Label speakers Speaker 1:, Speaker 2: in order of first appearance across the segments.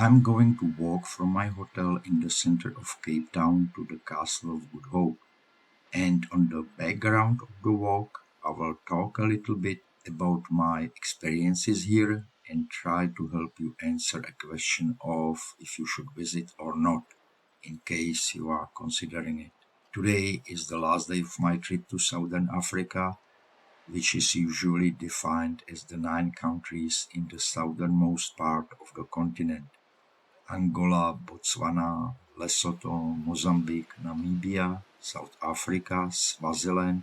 Speaker 1: I'm going to walk from my hotel in the center of Cape Town to the Castle of Good Hope. And on the background of the walk, I will talk a little bit about my experiences here and try to help you answer a question of if you should visit or not, in case you are considering it. Today is the last day of my trip to Southern Africa, which is usually defined as the 9 countries in the southernmost part of the continent: Angola, Botswana, Lesotho, Mozambique, Namibia, South Africa, Swaziland,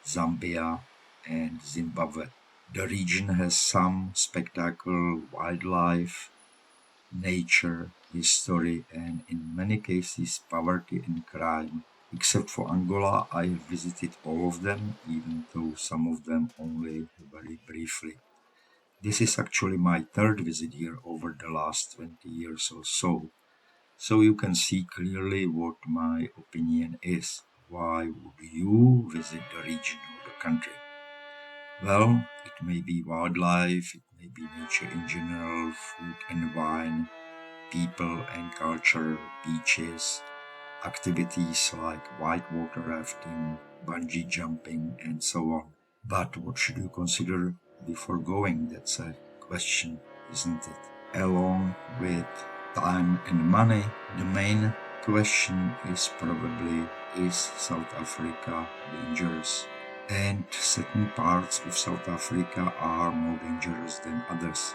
Speaker 1: Zambia, and Zimbabwe. The region has some spectacular wildlife, nature, history, and in many cases poverty and crime. Except for Angola, I have visited all of them, even though some of them only very briefly. This is actually my third visit here over the last 20 years or so. So you can see clearly what my opinion is. Why would you visit the region or the country? Well, it may be wildlife, it may be nature in general, food and wine, people and culture, beaches, activities like whitewater rafting, bungee jumping, and so on. But what should you consider before going? That's a question, isn't it? Along with time and money, the main question is probably, is South Africa dangerous? And certain parts of South Africa are more dangerous than others.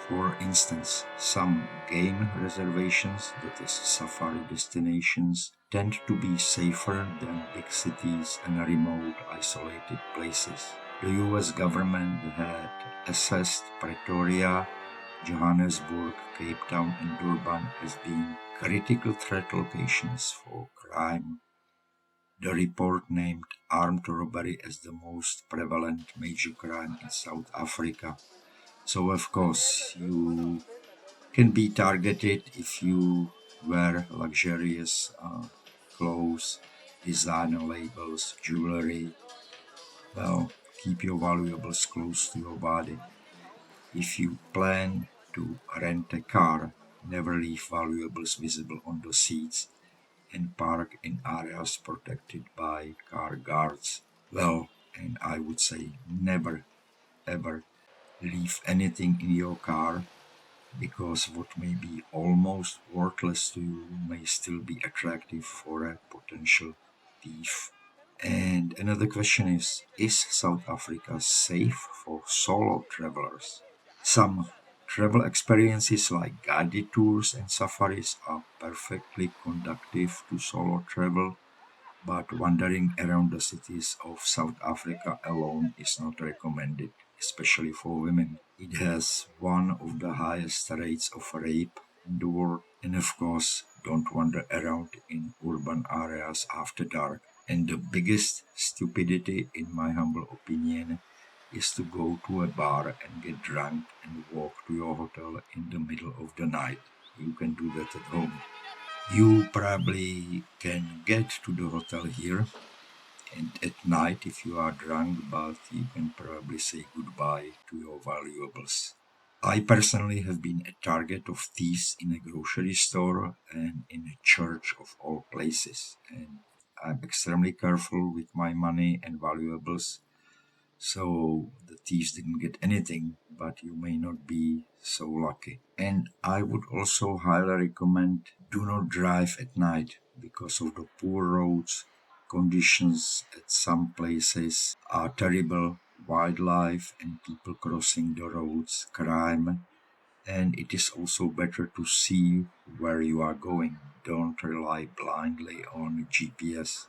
Speaker 1: For instance, some game reservations, that is, safari destinations, tend to be safer than big cities and remote, isolated places. The US government had assessed Pretoria, Johannesburg, Cape Town, and Durban as being critical threat locations for crime. The report named armed robbery as the most prevalent major crime in South Africa. So, of course, you can be targeted if you wear luxurious clothes, designer labels, jewelry. Well, keep your valuables close to your body. If you plan to rent a car, never leave valuables visible on the seats and park in areas protected by car guards. Well, and I would say never ever leave anything in your car, because what may be almost worthless to you may still be attractive for a potential thief. And another question is South Africa safe for solo travelers? Some travel experiences like guided tours and safaris are perfectly conducive to solo travel, but wandering around the cities of South Africa alone is not recommended, especially for women. It has one of the highest rates of rape in the world, and of course, don't wander around in urban areas after dark. And the biggest stupidity, in my humble opinion, is to go to a bar and get drunk and walk to your hotel in the middle of the night. You can do that at home. You probably can get to the hotel here and at night if you are drunk, but you can probably say goodbye to your valuables. I personally have been a target of thieves in a grocery store and in a church of all places, and I'm extremely careful with my money and valuables, so the thieves didn't get anything, but you may not be so lucky. And I would also highly recommend do not drive at night because of the poor roads. Conditions at some places are terrible, wildlife and people crossing the roads, crime, and it is also better to see where you are going. Don't rely blindly on GPS.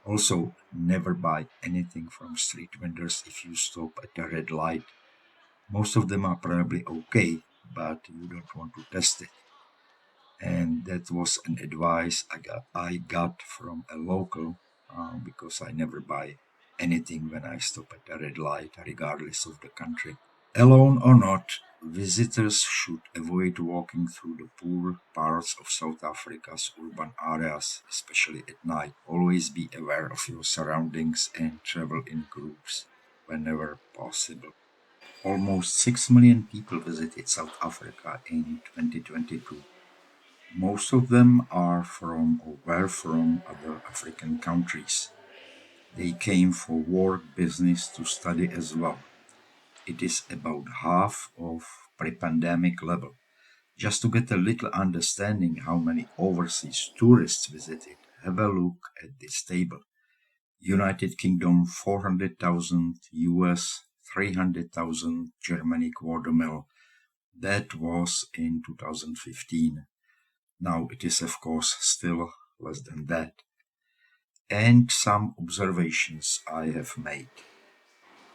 Speaker 1: Also, never buy anything from street vendors if you stop at a red light. Most of them are probably okay, but you don't want to test it. And that was an advice I got from a local, because I never buy anything when I stop at a red light, regardless of the country. Alone or not, visitors should avoid walking through the poor parts of South Africa's urban areas, especially at night. Always be aware of your surroundings and travel in groups whenever possible. Almost 6 million people visited South Africa in 2022. Most of them are from or were from other African countries. They came for work, business, to study as well. It is about half of pre-pandemic level. Just to get a little understanding how many overseas tourists visited, have a look at this table. United Kingdom 400,000, US 300,000, Germany quarter mil. That was in 2015. Now it is of course still less than that. And some observations I have made.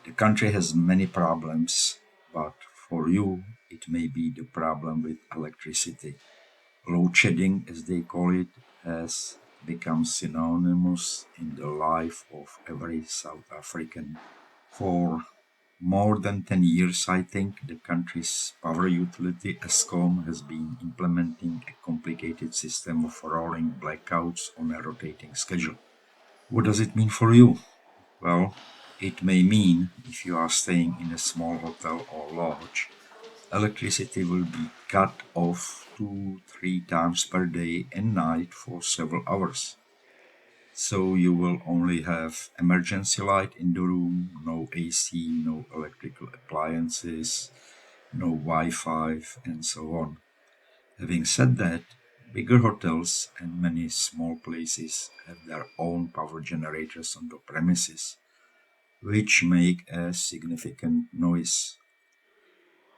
Speaker 1: The country has many problems, but for you it may be the problem with electricity. Load shedding, as they call it, has become synonymous in the life of every South African. For more than 10 years, I think, the country's power utility, Eskom, has been implementing a complicated system of rolling blackouts on a rotating schedule. What does it mean for you? Well, it may mean if you are staying in a small hotel or lodge, electricity will be cut off 2, 3 times per day and night for several hours. So you will only have emergency light in the room, no AC, no electrical appliances, no Wi-Fi, and so on. Having said that, bigger hotels and many small places have their own power generators on the premises, which make a significant noise.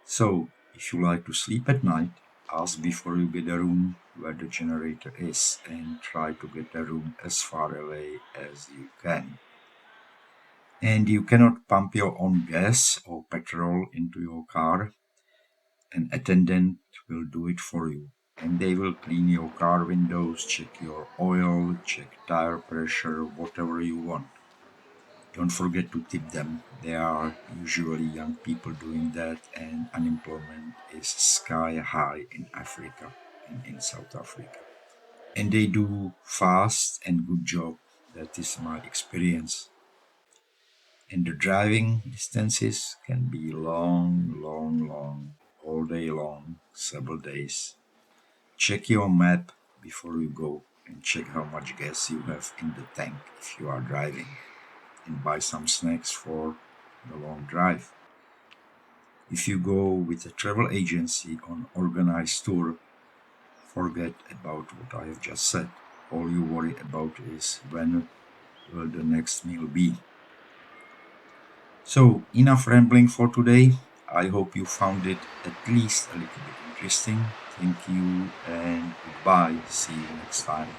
Speaker 1: So, if you like to sleep at night, ask before you get a room where the generator is and try to get a room as far away as you can. And you cannot pump your own gas or petrol into your car. An attendant will do it for you. And they will clean your car windows, check your oil, check tire pressure, whatever you want. Don't forget to tip them. They are usually young people doing that, and unemployment is sky high in Africa and in South Africa. And they do fast and good job. That is my experience. And the driving distances can be long, long, long, all day long, several days. Check your map before you go and check how much gas you have in the tank if you are driving, and buy some snacks for the long drive. If you go with a travel agency on organized tour, forget about what I have just said. All you worry about is when will the next meal be. So, enough rambling for today. I hope you found it at least a little bit interesting. Thank you and goodbye. See you next time.